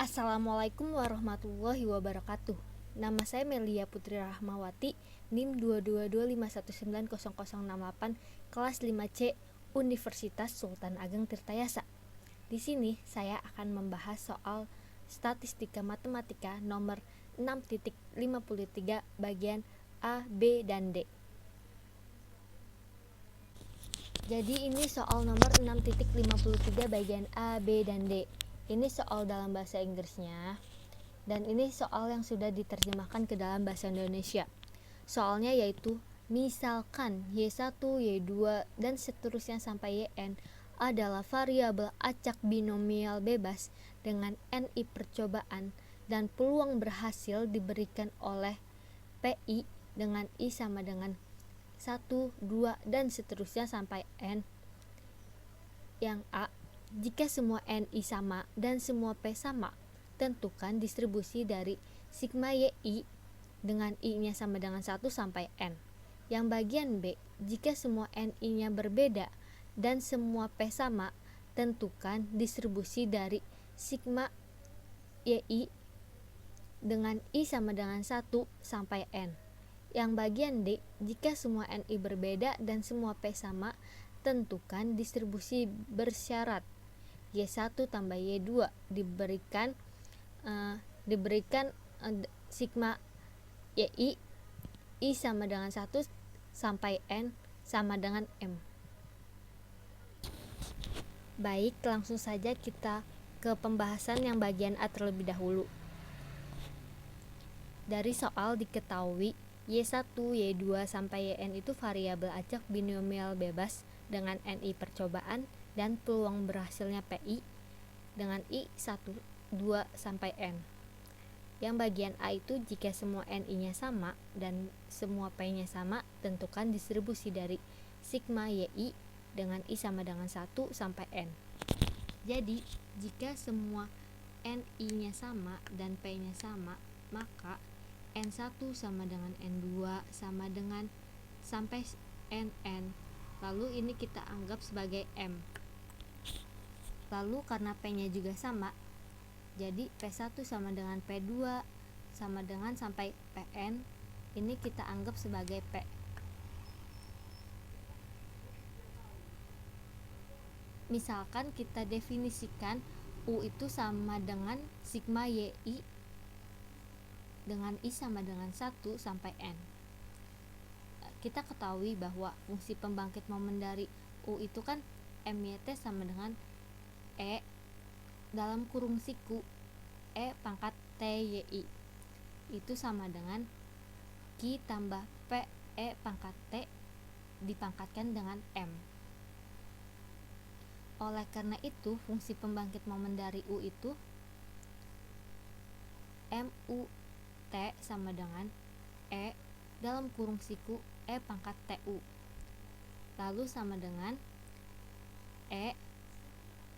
Assalamualaikum warahmatullahi wabarakatuh. Nama saya Melia Putri Rahmawati, NIM 222519068, kelas 5C, Universitas Sultan Ageng Tirtayasa. Di sini saya akan membahas soal statistika matematika nomor 6.53 bagian A, B, dan D. Jadi ini soal nomor 6.53 bagian A, B, dan D. Ini soal dalam bahasa Inggrisnya, dan ini soal yang sudah diterjemahkan ke dalam bahasa Indonesia. Soalnya yaitu, misalkan Y1, Y2, dan seterusnya sampai Yn adalah variabel acak binomial bebas dengan NI percobaan, dan peluang berhasil diberikan oleh PI dengan I sama dengan 1, 2, dan seterusnya sampai N. Yang A, jika semua NI sama dan semua P sama, tentukan distribusi dari sigma YI dengan I-nya sama dengan 1 sampai N. Yang bagian B, jika semua NI-nya berbeda dan semua P sama, tentukan distribusi dari sigma YI dengan I sama dengan 1 sampai N. Yang bagian D, jika semua NI berbeda dan semua P sama, tentukan distribusi bersyarat Y1 tambah Y2 diberikan sigma YI I sama dengan 1 sampai N sama dengan M. Baik, langsung saja kita ke pembahasan yang bagian A terlebih dahulu. Dari soal diketahui Y1, Y2 sampai Yn itu variabel acak binomial bebas dengan NI percobaan dan peluang berhasilnya PI dengan I 1, 2 sampai N. Yang bagian A itu jika semua NI-nya sama dan semua P-nya sama, tentukan distribusi dari sigma YI dengan I sama dengan 1 sampai N. Jadi, jika semua NI-nya sama dan P-nya sama, maka N1 sama dengan N2 sama dengan sampai NN. Lalu ini kita anggap sebagai M. Lalu karena P-nya juga sama, jadi P1 sama dengan P2 sama dengan sampai Pn. Ini kita anggap sebagai P. Misalkan kita definisikan U itu sama dengan sigma YI dengan I sama dengan 1 sampai N. Kita ketahui bahwa fungsi pembangkit momen dari U itu kan MYT sama dengan E dalam kurung siku E pangkat TYI. Itu sama dengan Q tambah P E pangkat T dipangkatkan dengan M. Oleh karena itu, fungsi pembangkit momen dari U itu MU T sama dengan E dalam kurung siku E pangkat TU. Lalu sama dengan E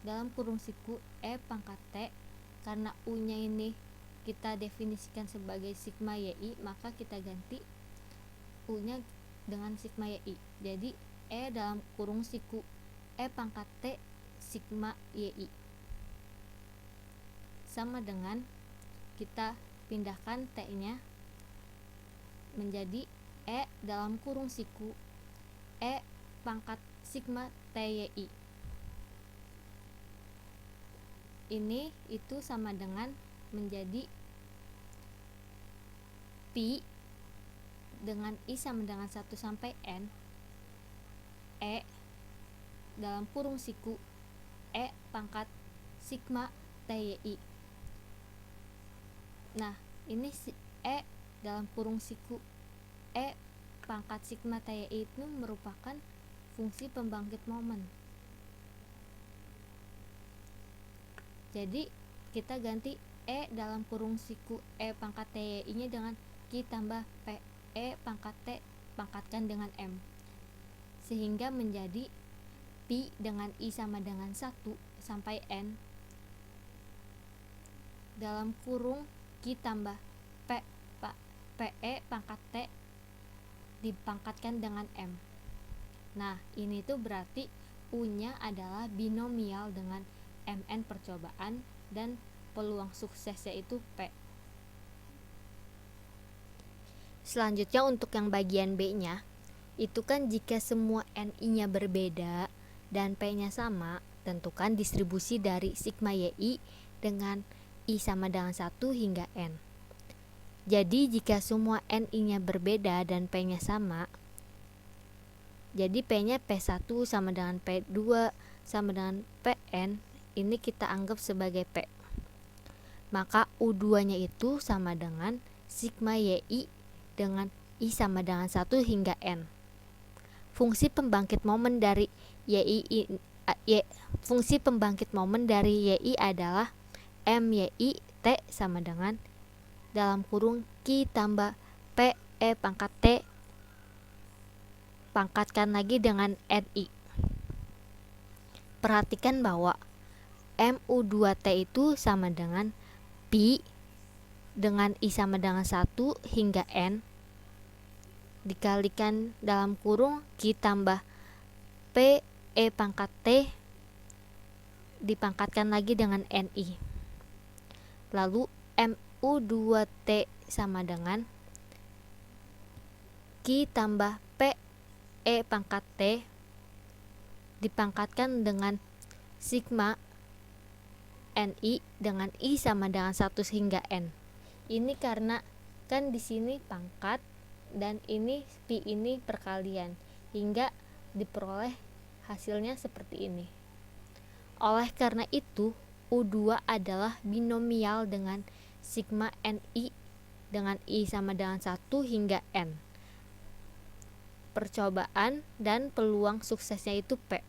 dalam kurung siku E pangkat T. Karena U-nya ini kita definisikan sebagai sigma YI, maka kita ganti U-nya dengan sigma YI. Jadi E dalam kurung siku E pangkat T sigma YI sama dengan kita pindahkan T-nya menjadi E dalam kurung siku E pangkat sigma TYI. Ini itu sama dengan menjadi Pi dengan I sama dengan 1 sampai N E dalam kurung siku E pangkat sigma TYI. Nah, ini E dalam kurung siku E pangkat sigma TYI itu merupakan fungsi pembangkit momen. Jadi kita ganti E dalam kurung siku E pangkat TYI nya dengan Q tambah P E pangkat T pangkatkan dengan M, sehingga menjadi Pi dengan I sama dengan 1 sampai N dalam kurung Q tambah PE pangkat T dipangkatkan dengan M. Nah, ini tuh berarti U nya adalah binomial dengan MN percobaan dan peluang suksesnya itu P. Selanjutnya untuk yang bagian B-nya, itu kan jika semua NI-nya berbeda dan P-nya sama, tentukan distribusi dari sigma YI dengan I sama dengan 1 hingga N. Jadi jika semua NI-nya berbeda dan P-nya sama, jadi P-nya P1 sama dengan P2 sama dengan Pn, ini kita anggap sebagai P. Maka U2-nya itu sama dengan sigma YI dengan I sama dengan 1 hingga N. Fungsi pembangkit momen dari YI adalah MYI T sama dengan dalam kurung Q tambah P E pangkat T pangkatkan lagi dengan NI. Perhatikan bahwa MU2T itu sama dengan Pi dengan I sama dengan 1 hingga N dikalikan dalam kurung Q tambah P E pangkat T dipangkatkan lagi dengan NI. Lalu MU2T sama dengan Q tambah P E pangkat T dipangkatkan dengan sigma NI dengan I sama dengan 1 hingga N. Ini karena kan di sini pangkat dan ini pi ini perkalian hingga diperoleh hasilnya seperti ini. Oleh karena itu, U2 adalah binomial dengan sigma NI dengan I sama dengan 1 hingga N. Percobaan dan peluang suksesnya itu P.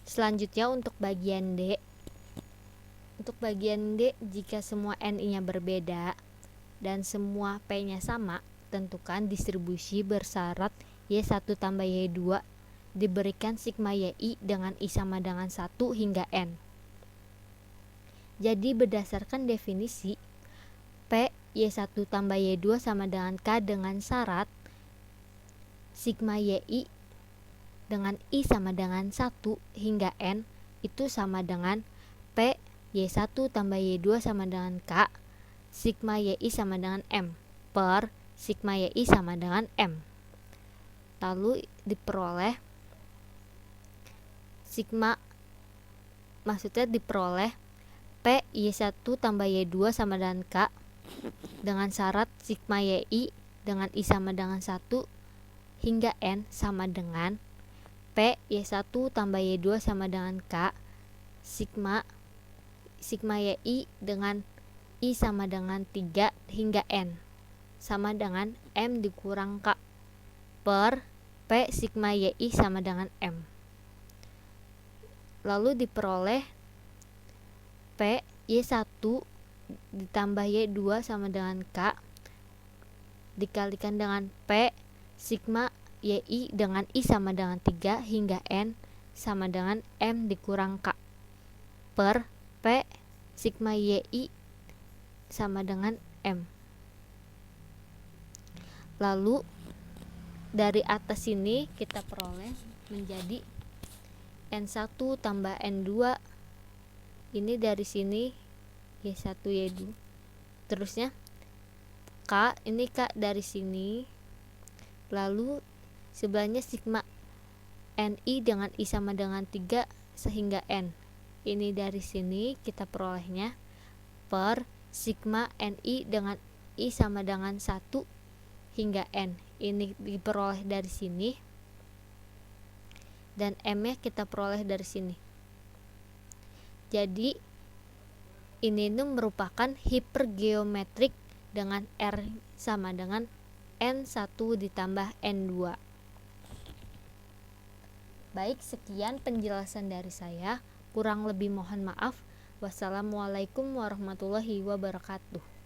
Selanjutnya untuk bagian D. Untuk bagian D, jika semua NI-nya berbeda dan semua P-nya sama, tentukan distribusi bersyarat Y1 tambah Y2 diberikan sigma YI dengan I sama dengan 1 hingga N. Jadi berdasarkan definisi, P Y1 tambah Y2 sama dengan K dengan syarat sigma YI dengan I sama dengan 1 hingga N itu sama dengan P Y1 tambah Y2 sama dengan K sigma YI sama dengan M per sigma YI sama dengan M. Lalu diperoleh P Y1 tambah Y2 sama dengan K dengan syarat sigma YI dengan I sama dengan 1 hingga N sama dengan P Y1 tambah Y2 sama dengan K sigma YI dengan I sama dengan 3 hingga N sama dengan M dikurang K per P sigma YI sama dengan M. Lalu diperoleh P Y1 ditambah Y2 sama dengan K dikalikan dengan P sigma YI dengan I sama dengan 3 hingga N sama dengan M dikurang K per P sigma YI sama dengan M. Lalu dari atas ini kita peroleh menjadi N1 tambah N2, ini dari sini Y1 Y2, terusnya K, ini K dari sini, lalu sebelahnya sigma NI dengan I sama dengan 3 sehingga N, ini dari sini kita perolehnya per sigma NI dengan I sama dengan 1 hingga N, ini diperoleh dari sini dan M nya kita peroleh dari sini. Jadi ini merupakan hipergeometrik dengan R sama dengan N1 ditambah N2. Baik, sekian penjelasan dari saya. Kurang lebih mohon maaf. Wassalamualaikum warahmatullahi wabarakatuh.